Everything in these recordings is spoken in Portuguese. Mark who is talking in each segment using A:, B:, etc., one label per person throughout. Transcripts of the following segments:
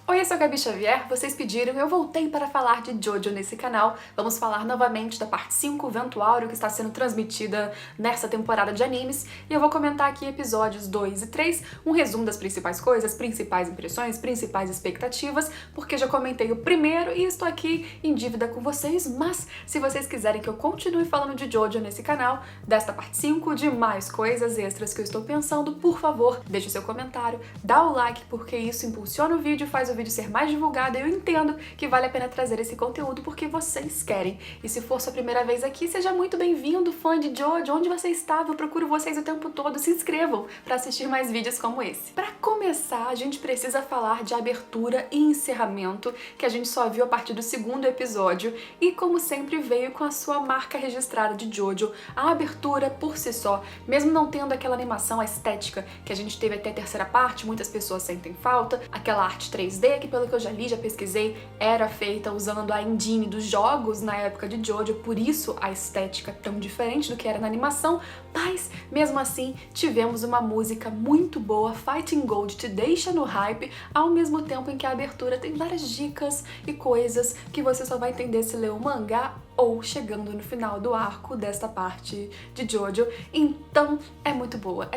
A: Oi, eu sou a Gabi Xavier, vocês pediram, eu voltei para falar de Jojo nesse canal. Vamos falar novamente da parte 5, Vento Áureo, que está sendo transmitida nessa temporada de animes. E eu vou comentar aqui episódios 2 e 3, um resumo das principais coisas, principais impressões, principais expectativas, porque já comentei o primeiro e estou aqui em dívida com vocês, mas se vocês quiserem que eu continue falando de Jojo nesse canal, desta parte 5, de mais coisas extras que eu estou pensando, por favor, deixe o seu comentário, dá o like, porque isso impulsiona o vídeo, faz o vídeo ser mais divulgado, e eu entendo que vale a pena trazer esse conteúdo porque vocês querem. E se for sua primeira vez aqui, seja muito bem-vindo, fã de Jojo, onde você estava, eu procuro vocês o tempo todo, se inscrevam para assistir mais vídeos como esse. Para começar, a gente precisa falar de abertura e encerramento, que a gente só viu a partir do segundo episódio, e como sempre veio com a sua marca registrada de Jojo. A abertura por si só, mesmo não tendo aquela animação estética que a gente teve até a terceira parte, muitas pessoas sentem falta, aquela arte 3D que, pelo que eu já li, já pesquisei, era feita usando a engine dos jogos na época de Jojo, por isso a estética tão diferente do que era na animação, mas mesmo assim tivemos uma música muito boa, Fighting Gold, te deixa no hype, ao mesmo tempo em que a abertura tem várias dicas e coisas que você só vai entender se ler o mangá ou chegando no final do arco desta parte de Jojo. Então é muito boa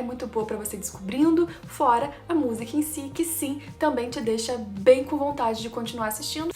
A: pra você ir descobrindo, fora a música em si, que sim, também te deixa bem com vontade de continuar assistindo.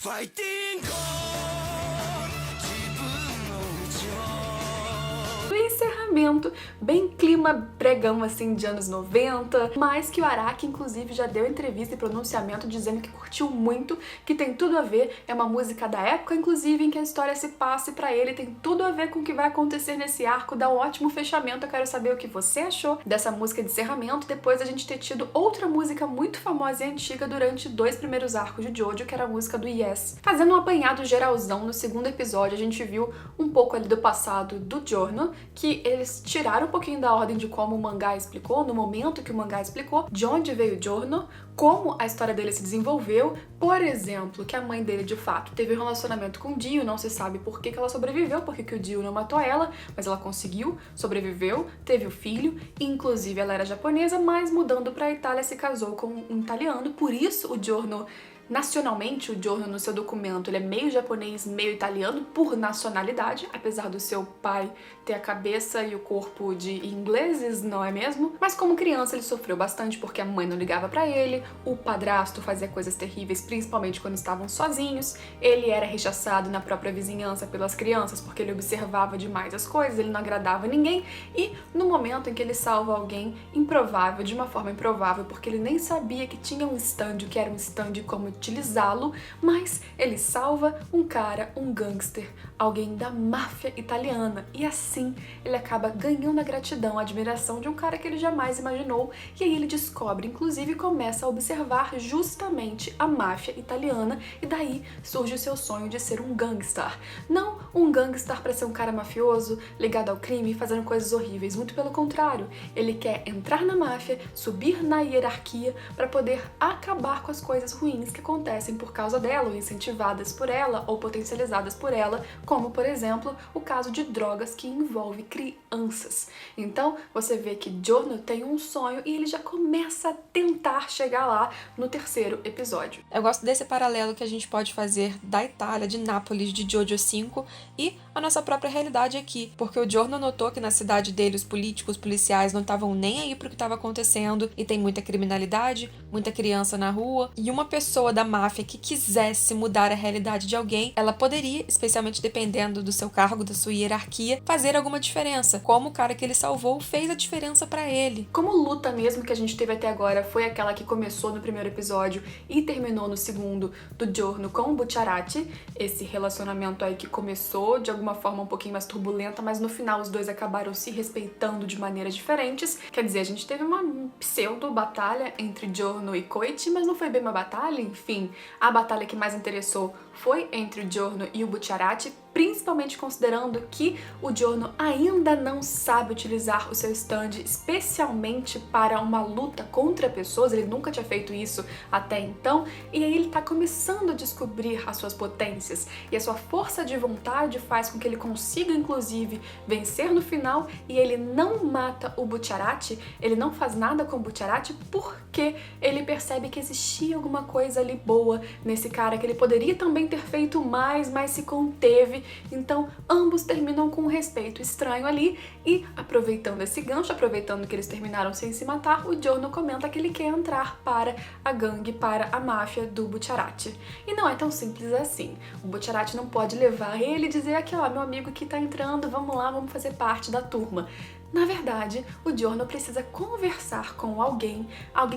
A: O encerramento, bem clima bregão assim de anos 90, mas que o Araki inclusive já deu entrevista e pronunciamento dizendo que curtiu muito, que tem tudo a ver, é uma música da época inclusive em que a história se passa, e pra ele tem tudo a ver com o que vai acontecer nesse arco, dá um ótimo fechamento. Eu quero saber o que você achou dessa música de encerramento, depois a gente ter tido outra música muito famosa e antiga durante 2 primeiros arcos de Jojo, que era a música do Yes. Fazendo um apanhado geralzão, no segundo episódio a gente viu um pouco ali do passado do Giorno, que eles tiraram um pouquinho da ordem de como o mangá explicou, no momento que o mangá explicou, de onde veio o Giorno, como a história dele se desenvolveu, por exemplo, que a mãe dele de fato teve um relacionamento com o Dio, não se sabe por que ela sobreviveu, porque que o Dio não matou ela, mas ela conseguiu, sobreviveu, teve o filho, inclusive ela era japonesa, mas mudando pra Itália se casou com um italiano, por isso o Giorno, nacionalmente, o Giorno no seu documento, ele é meio japonês, meio italiano por nacionalidade, apesar do seu pai ter a cabeça e o corpo de ingleses, não é mesmo? Mas como criança ele sofreu bastante porque a mãe não ligava pra ele, o padrasto fazia coisas terríveis, principalmente quando estavam sozinhos, ele era rechaçado na própria vizinhança pelas crianças porque ele observava demais as coisas, ele não agradava ninguém, e no momento em que ele salva alguém improvável, de uma forma improvável, porque ele nem sabia que tinha um stand, que era um stand, como utilizá-lo, mas ele salva um cara, um gangster, alguém da máfia italiana, e assim ele acaba ganhando a gratidão, a admiração de um cara que ele jamais imaginou, e aí ele descobre, inclusive começa a observar justamente a máfia italiana, e daí surge o seu sonho de ser um gangstar. Não um gangstar para ser um cara mafioso, ligado ao crime, fazendo coisas horríveis, muito pelo contrário, ele quer entrar na máfia, subir na hierarquia para poder acabar com as coisas ruins que acontecem por causa dela, ou incentivadas por ela, ou potencializadas por ela, como, por exemplo, o caso de drogas que envolve crianças. Então, você vê que Giorno tem um sonho e ele já começa a tentar chegar lá no terceiro episódio.
B: Eu gosto desse paralelo que a gente pode fazer da Itália, de Nápoles, de Jojo 5 e a nossa própria realidade aqui, porque o Giorno notou que na cidade dele os políticos, os policiais não estavam nem aí pro que estava acontecendo e tem muita criminalidade, muita criança na rua, e uma pessoa da máfia que quisesse mudar a realidade de alguém, ela poderia, especialmente dependendo do seu cargo, da sua hierarquia, fazer alguma diferença, como o cara que ele salvou fez a diferença pra ele.
A: Como luta mesmo que a gente teve até agora foi aquela que começou no primeiro episódio e terminou no segundo, do Giorno com o Bucciarati, esse relacionamento aí que começou de alguma forma um pouquinho mais turbulenta, mas no final os dois acabaram se respeitando de maneiras diferentes, quer dizer, a gente teve uma pseudo-batalha entre Giorno e Koichi, mas não foi bem uma batalha, enfim, a batalha que mais interessou foi entre o Giorno e o Bucciarati, principalmente considerando que o Giorno ainda não sabe utilizar o seu stand, especialmente para uma luta contra pessoas, ele nunca tinha feito isso até então, e aí ele tá começando a descobrir as suas potências, e a sua força de vontade faz com que ele consiga, inclusive, vencer no final, e ele não mata o Bucciarati, ele não faz nada com o Bucciarati, porque ele percebe que existia alguma coisa ali boa nesse cara, que ele poderia também ter feito mais, mas se conteve. Então ambos terminam com um respeito estranho ali, e aproveitando esse gancho, aproveitando que eles terminaram sem se matar, o Giorno comenta que ele quer entrar para a gangue, para a máfia do Bucciarati. E não é tão simples assim. O Bucciarati não pode levar ele e dizer aqui, ó, meu amigo aqui tá entrando, vamos lá, vamos fazer parte da turma. Na verdade, o Giorno precisa conversar com alguém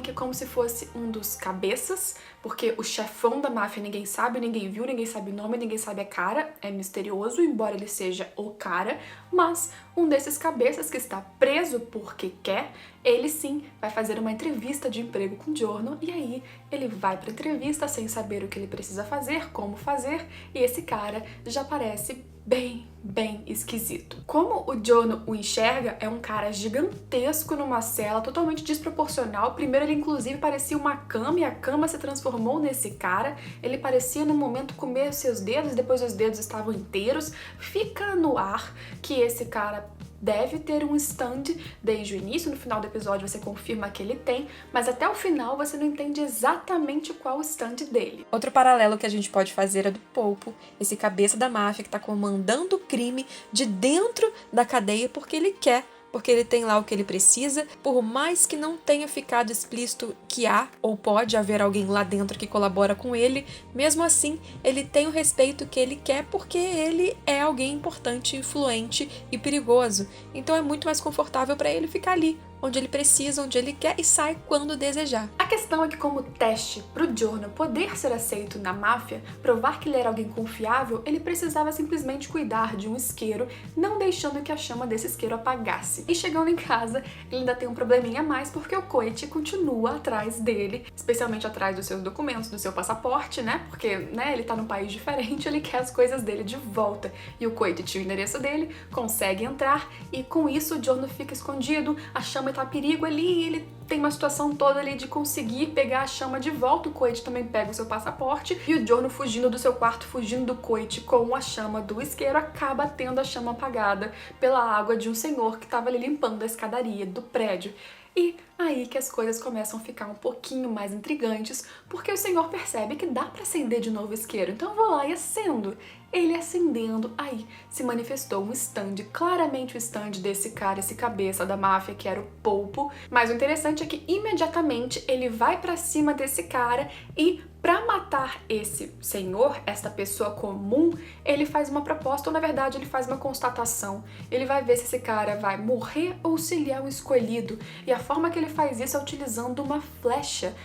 A: que é como se fosse um dos cabeças, porque o chefão da máfia ninguém sabe, ninguém viu, ninguém sabe o nome, ninguém sabe a cara, é misterioso, embora ele seja o cara, mas um desses cabeças que está preso porque quer, ele sim vai fazer uma entrevista de emprego com o Giorno, e aí ele vai para a entrevista sem saber o que ele precisa fazer, como fazer, e esse cara já parece bem esquisito. Como o Giorno o enxerga, é um cara gigantesco numa cela, totalmente desproporcional. Primeiro ele inclusive parecia uma cama, e a cama se transformou nesse cara. Ele parecia no momento comer seus dedos, depois os dedos estavam inteiros. Fica no ar que esse cara deve ter um stand desde o início, no final do episódio você confirma que ele tem, mas até o final você não entende exatamente qual o stand dele.
B: Outro paralelo que a gente pode fazer é do Polpo, esse cabeça da máfia que tá comandando o crime de dentro da cadeia porque ele quer, porque ele tem lá o que ele precisa, por mais que não tenha ficado explícito que há ou pode haver alguém lá dentro que colabora com ele, mesmo assim ele tem o respeito que ele quer porque ele é alguém importante, influente e perigoso. Então é muito mais confortável para ele ficar ali, onde ele precisa, onde ele quer, e sai quando desejar.
A: A questão é que, como teste pro Giorno poder ser aceito na máfia, provar que ele era alguém confiável, ele precisava simplesmente cuidar de um isqueiro, não deixando que a chama desse isqueiro apagasse. E chegando em casa, ele ainda tem um probleminha a mais, porque o Koichi continua atrás dele, especialmente atrás dos seus documentos, do seu passaporte, né? Porque, né, ele tá num país diferente, ele quer as coisas dele de volta. E o Koichi tinha o endereço dele, consegue entrar, e com isso o Giorno fica escondido, a chama tá a perigo ali, e ele tem uma situação toda ali de conseguir pegar a chama de volta. O Koichi também pega o seu passaporte, e o Giorno, fugindo do seu quarto, fugindo do Koichi com a chama do isqueiro, acaba tendo a chama apagada pela água de um senhor que estava ali limpando a escadaria do prédio. E aí que as coisas começam a ficar um pouquinho mais intrigantes, porque o senhor percebe que dá para acender de novo o isqueiro, então eu vou lá e acendo. Ele acendendo, aí se manifestou um stand, claramente o stand desse cara, esse cabeça da máfia, que era o Polpo. Mas o interessante é que imediatamente ele vai pra cima desse cara, e pra matar esse senhor, esta pessoa comum, ele faz uma proposta, ou na verdade ele faz uma constatação. Ele vai ver se esse cara vai morrer ou se ele é um escolhido, e a forma que ele faz isso é utilizando uma flecha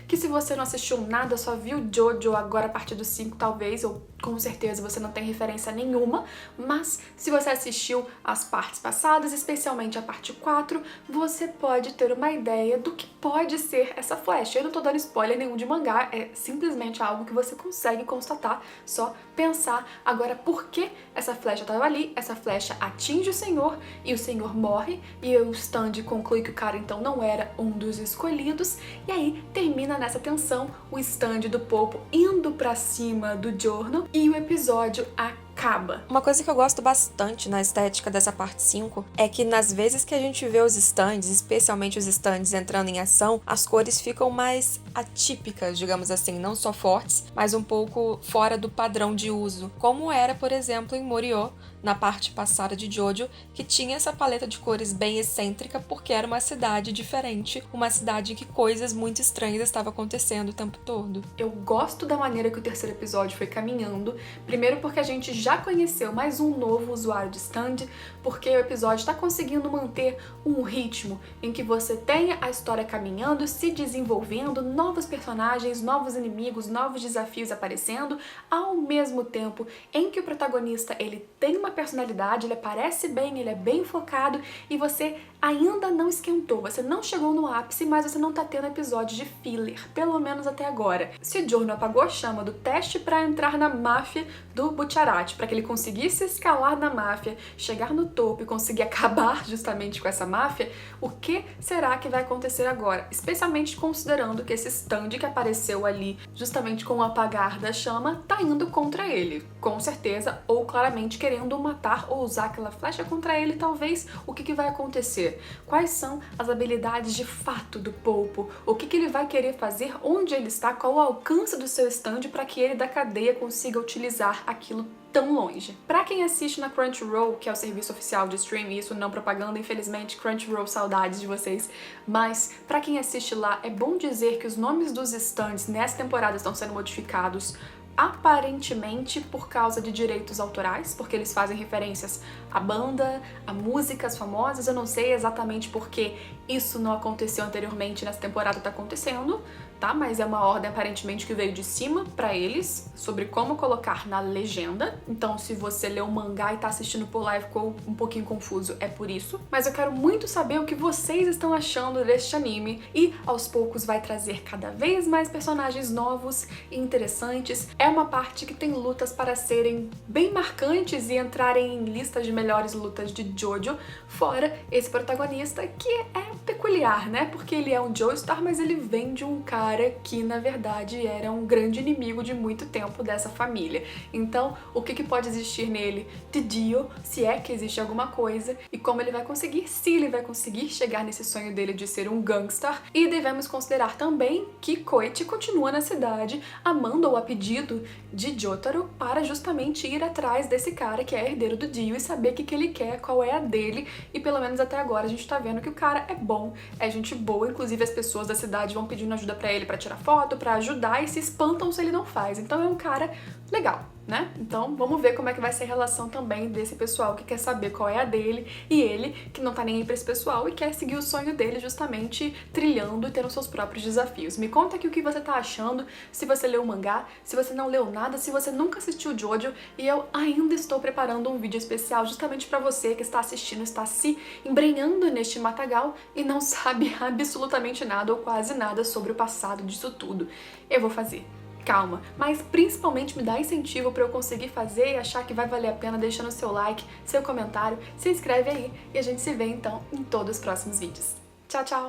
A: que, se você não assistiu nada, só viu Jojo agora a partir do 5 talvez, ou com certeza você não tem referência nenhuma, mas se você assistiu as partes passadas, especialmente a parte 4, você pode ter uma ideia do que pode ser essa flecha. Eu não tô dando spoiler nenhum de mangá, é simplesmente algo que você consegue constatar, só pensar. Agora, por que essa flecha estava ali? Essa flecha atinge o senhor, e o senhor morre, e o stand conclui que o cara então não era um dos escolhidos, e aí termina nessa tensão, o stand do Polpo indo pra cima do Giorno, e o episódio acaba.
B: Uma coisa que eu gosto bastante na estética dessa parte 5 é que nas vezes que a gente vê os stands, especialmente os stands entrando em ação, as cores ficam mais atípicas, digamos assim, não só fortes, mas um pouco fora do padrão de uso, como era, por exemplo, em Morio, na parte passada de Jojo, que tinha essa paleta de cores bem excêntrica porque era uma cidade diferente, uma cidade em que coisas muito estranhas estavam acontecendo o tempo todo.
A: Eu gosto da maneira que o terceiro episódio foi caminhando, primeiro porque a gente já conheceu mais um novo usuário de stand, porque o episódio está conseguindo manter um ritmo em que você tenha a história caminhando, se desenvolvendo, novos personagens, novos inimigos, novos desafios aparecendo, ao mesmo tempo em que o protagonista ele tem uma personalidade, ele aparece bem, ele é bem focado e você ainda não esquentou, você não chegou no ápice, mas você não tá tendo episódio de filler, pelo menos até agora. Se o Giorno apagou a chama do teste para entrar na máfia do Bucciarati, para que ele conseguisse escalar na máfia, chegar no topo e conseguir acabar justamente com essa máfia, o que será que vai acontecer agora? Especialmente considerando que esse stand que apareceu ali, justamente com o apagar da chama, tá indo contra ele, com certeza, ou claramente querendo o matar ou usar aquela flecha contra ele, talvez. O que vai acontecer? Quais são as habilidades de fato do Polpo? O que ele vai querer fazer? Onde ele está? Qual o alcance do seu stand para que ele da cadeia consiga utilizar aquilo tão longe? Pra quem assiste na Crunchyroll, que é o serviço oficial de streaming, isso não propaganda, infelizmente, Crunchyroll, saudades de vocês, mas pra quem assiste lá, é bom dizer que os nomes dos stands nessa temporada estão sendo modificados aparentemente por causa de direitos autorais, porque eles fazem referências à banda, a músicas famosas. Eu não sei exatamente porque isso não aconteceu anteriormente, nessa temporada tá acontecendo, tá? Mas é uma ordem aparentemente que veio de cima pra eles, sobre como colocar na legenda. Então, se você leu o mangá e tá assistindo por lá e ficou um pouquinho confuso, é por isso. Mas eu quero muito saber o que vocês estão achando deste anime, e aos poucos vai trazer cada vez mais personagens novos e interessantes. É uma parte que tem lutas para serem bem marcantes e entrarem em listas de melhores lutas de Jojo, fora esse protagonista que é peculiar, né? Porque ele é um Joestar, mas ele vem de um cara que, na verdade, era um grande inimigo de muito tempo dessa família. Então, o que pode existir nele de Dio, se é que existe alguma coisa, e como ele vai conseguir, se ele vai conseguir chegar nesse sonho dele de ser um gangstar. E devemos considerar também que Koichi continua na cidade, amando ou a pedido de Jotaro, para justamente ir atrás desse cara que é herdeiro do Dio e saber o que ele quer, qual é a dele, e pelo menos até agora a gente tá vendo que o cara é bom, é gente boa, inclusive as pessoas da cidade vão pedindo ajuda pra ele pra tirar foto, pra ajudar, e se espantam se ele não faz. Então é um cara legal, né? Então vamos ver como é que vai ser a relação também desse pessoal que quer saber qual é a dele, e ele que não tá nem aí pra esse pessoal e quer seguir o sonho dele, justamente trilhando e tendo seus próprios desafios. Me conta aqui o que você tá achando, se você leu o mangá, se você não leu nada, se você nunca assistiu Jojo, e eu ainda estou preparando um vídeo especial justamente pra você que está assistindo, está se embrenhando neste matagal e não sabe absolutamente nada ou quase nada sobre o passado disso tudo. Eu vou fazer. Calma, mas principalmente me dá incentivo para eu conseguir fazer e achar que vai valer a pena, deixando seu like, seu comentário, se inscreve aí e a gente se vê então em todos os próximos vídeos. Tchau, tchau!